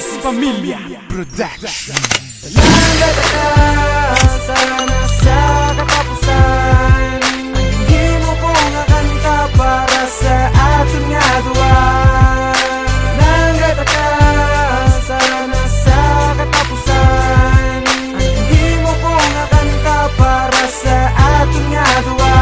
Thesis Familia Production. Nandata ka sana sa katapusan. Hindi mo ko nga kanta para sa aton nga duwa. Nandata ka sana sa katapusan. Hindi mo ko nga kanta para sa aton nga duwa.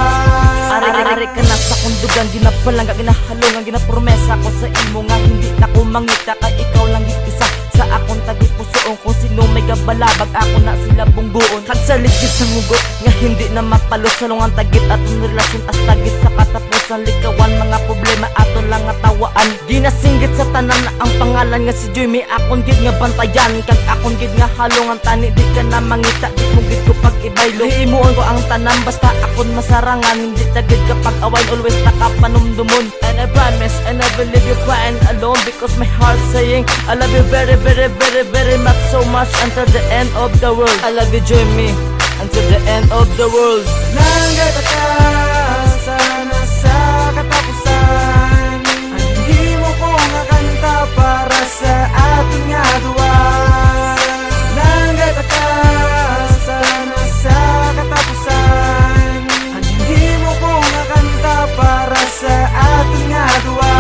Ari ka na sa kundugan, ginapalang ka ginahalong ang ginapromesa ko sa imo nga hindi na ko mangita kay ikaw lang isa sa akong tagipusoon. Kung sino may gabalabag ako na sila bunggoon. Kag sa ligid sa mugo nga hindi na mapalo sa lungang tagit atong relasyon as tagit sa katapusan. Likawan mga problema aton lang nga tawaan. Ginasinggit sa tanan na ang pangalan nga si Joy. May akong gid nga bantayan kag akong gid nga halongan tani. Di ka na mangita, di mo gid ko pag ibaylo. Himuon ko ang tanan basta akon masarangan. Hindi tagid kapag awain, always nakapanumdumon. And I promise I never leave you crying alone, because my heart's saying I love you very, very, very, very much, so much until the end of the world. I love you, join me until the end of the world. Nandata ka sana sa katapusan. Hindi mo ko nga kanta para sa aton nga duwa. Nandata ka sana sa katapusan. Hindi mo ko nga kanta para sa aton nga duwa.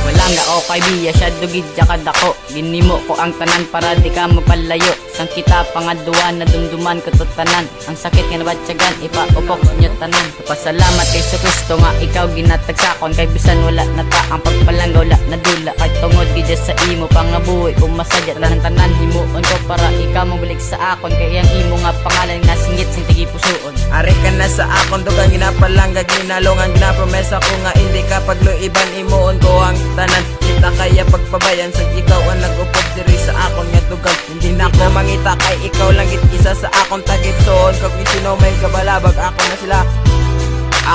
Walang nga o kay biya siya dugid jakad ako. Ginimo ko ang tanan para di ka mapalayo. Sang kita pangaduan na dumduman ko to tanan. Ang sakit nga nabatsagan ipaupok sa inyo tanan. Pasalamat kay Kristo nga ikaw ginatagsakon. Kay bisan wala na ta ang pagpalanggaw la nadula. Kay tungod gid sa imo pangabuhi kung masadya tanan tanan himuon ko para ikaw mabalik sa akon. Kay ang imo nga pangalan nga singgit sing tigi pusoon. Ari ka na sa akon dugang ginapalangga ginalongan ginapromesa ko nga hindi ka pagluiban imuon ko ang tanan. Kita kaya pagpabayan sa ikaw ang nag-upod diri sa akon nga dugang. Hindi na ko mangita kay ikaw lang git isa sa akon tagit soon. Kag sino may kabalabag ako na sila.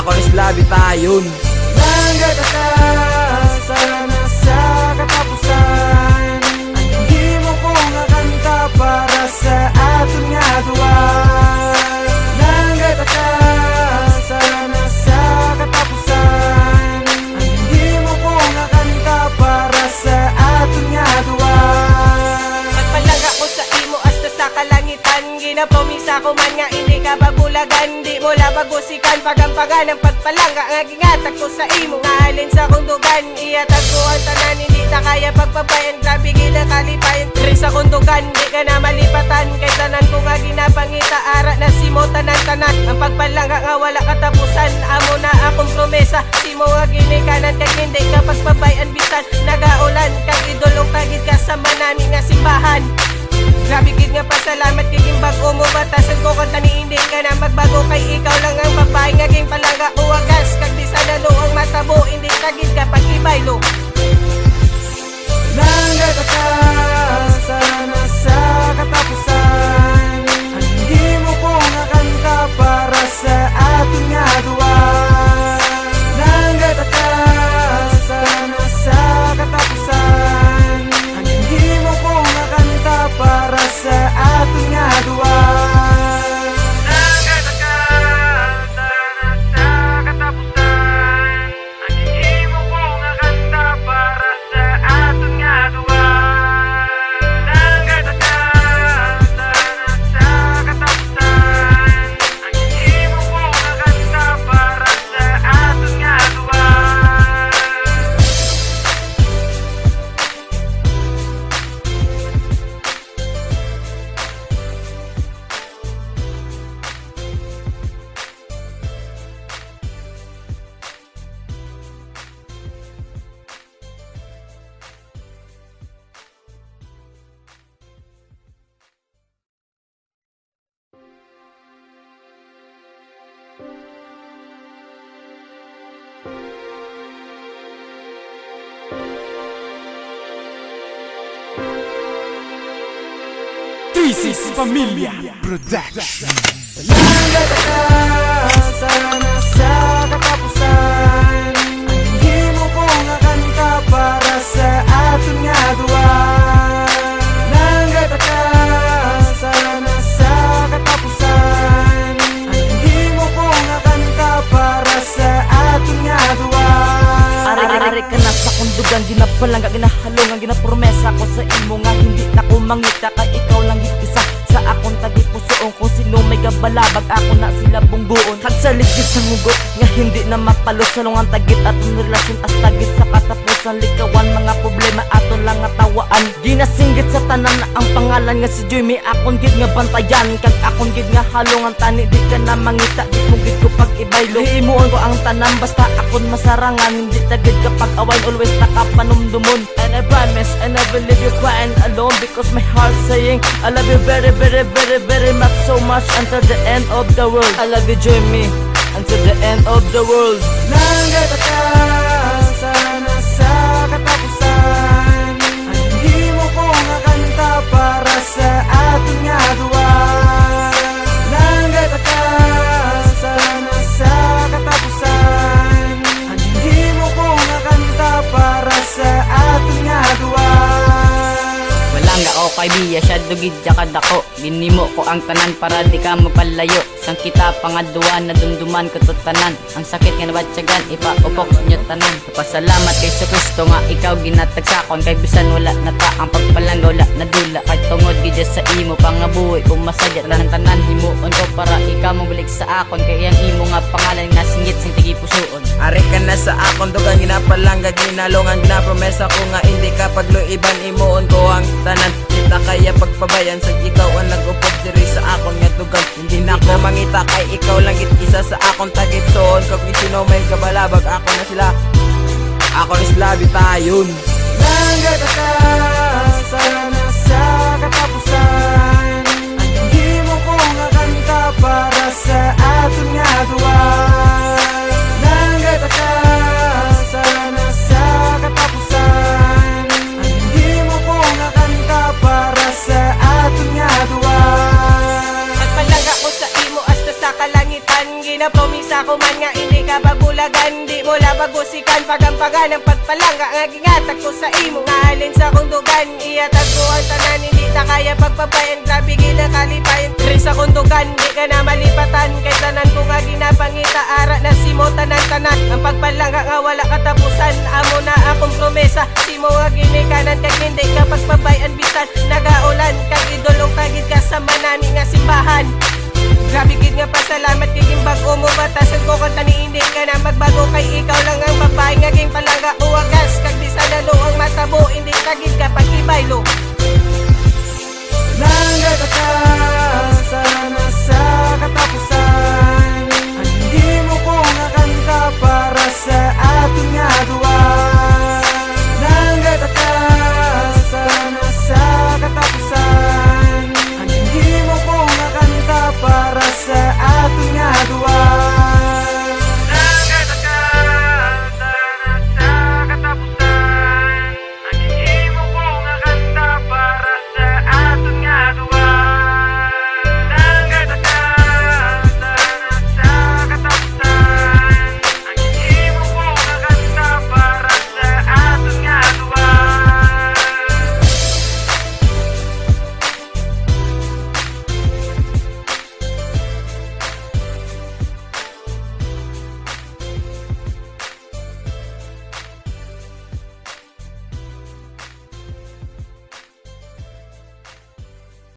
Ako na sila bitayon. Nandata ka sana sa katapusan. Hindi mo ko nga kanta para sa aton nga duwa. Nandata ka sana sa katapusan. Hindi mo ko nga kanta para sa aton nga duwa. Magpalangga ko sa imo hasta sa kalangitan. Ginapromisa ko man nga hindi ka babulagan. Di mo labagusikan pagampagan ang pagpalangga nga gingatag ko sa imo. Nga alin sa kundugan, iyatag ko ang tanan. Hindi ta kaya pagpabayan, grabe ginakalipayan. Diri sa kundugan, di ka na malipatan. Kay tanan ko nga ginapangita, ara na si mo tanan-tanan. Ang pagpalangga nga wala katapusan. Amo na akong promesa, si mo nga ginikanan. Kag hindi ka pagpabayan bisan nagaulan. Kag idolong tagid ka sa manami nga simbahan. Grabe gid nga pasalamat kay gimbag-o mo batasan ko kung tani hindi ka na magbago. Kay ikaw lang ang babae nga ging palangga uwagas. Kag di sana ang matabo, hindi tagid ka pag ibaylo. Nandata ka sana sa katapusan. Hindi mo ko nga kanta para sa aton nga duwa. Nandata ka sana sa katapusan. Hindi mo ko nga kanta para sa aton nga duwa. Nandata ka sana sa katapusan. Hindi mo ko nga kanta para sa aton nga duwa. Nandata ka sana sa katapusan. Hindi mo ko nga kanta para sa aton nga duwa. Thesis Familia Production. Nandata ka sana sa katapusan. Hindi mo ko nga kanta para sa aton nga duwa. Nandata ka sana sa katapusan. Hindi mo ko nga kanta para sa aton nga duwa. Ari ka na sa kundugan, ginapalang ka ginahalong ang ginapromesa ko sa hindi na ko mangita kay ikaw lang isa sa akong tagipusoon. Kung sino may gabalabag ako na sila bunggoon. Hagsaligid sa ngugot nga hindi na mapalo sa lungang tagit atong relasyon as tagit sa katapusan. Likawan mga problema aton lang nga tawaan. Ginasinggit sa tanan na ang pangalan nga si Joy. May akon gid nga bantayan kag akon gid nga halongan tani. Di ka na mangita di mo gid ko pag ibaylo. Himuon ko ang tanan basta akon masarangan. Hindi tagid kapag awain always nakapanumdumon. And I promise I never leave you crying alone, because my heart saying I love you very very very very much, so much until the end of the world. I love you Joy me until the end of the world. Nanggata ka sana sa katapusan. Ang himo ko nga kanta para sa ating nga duwa. Nanggata ka sana sa katapusan. Ang himo ko nga kanta para sa ating nga duwa. Walang nga o kay biya siya dugid siya kadako. Ginimo ko ang tanan para di ka mapalayo. Sang kita pangadua na dumduman ko to tanan. Ang sakit nga nabatsagan ipaupok sa inyo tanan. Pasalamat kay sa Kristo nga ikaw ginatag sakon. Kay bisan wala na ta ang pagpalanggaw la nadula. Kay tungod gidya sa imo pangabuhi. Kung masadya lang tanan himuon ko para ikaw mabalik sa akon. Kay ang imo nga pangalan nga singit sing tigipusoon. Ari ka na sa akon dugang ginapalangga ginalongan ginapromesa ko nga hindi ka pagluiban imuon ko ang tanan. Kita kaya pagpabayan sa ikaw ang nag-upod diri sa akon nga dugang. Hindi na ko mangita kay ikaw lang isa sa akon tagitsoon. Kung sino may kabalabag ako na sila. Ako na sila bitayon. Nanggata ka sana sa katapusan. Ang himo ko nga kanta para sa aton nga duwa. Nanggata ka sana sa katapusan. Ang himo ko nga kanta para sa aton nga duwa. Magpalaga ko sa imo hasta sa kalangitan. Ginapromisa ko man nga hindi ka babulagan. Di mo labagusikan pagampagan ang pagpalangga nga gingatag ko sa imo. Ngahalin sa kundugan iyatag ko ang tanan. Hindi ta kaya pagpabayan. Grabe ginakalipayan Diri sa kundugan di ka na malipatan. Kay tanan ko nga ginapangita ara na simo tanan-tanan. Ang pagpalangga nga wala katapusan. Amo na akong promesa. Simo nga ginikanan kag hindi ka pagpabayan bisan nagaulan. Kag idolong tagid ka sa manani nga simbahan. Grabe gid nga pasalamat kay gimbag-o mo batasan ko kanta ni hindi ka na magbago. Kay ikaw lang ang babae nga ging palangga uwagas. Kag di sa lalo ang matabo hindi tagid ka pag ibaylo.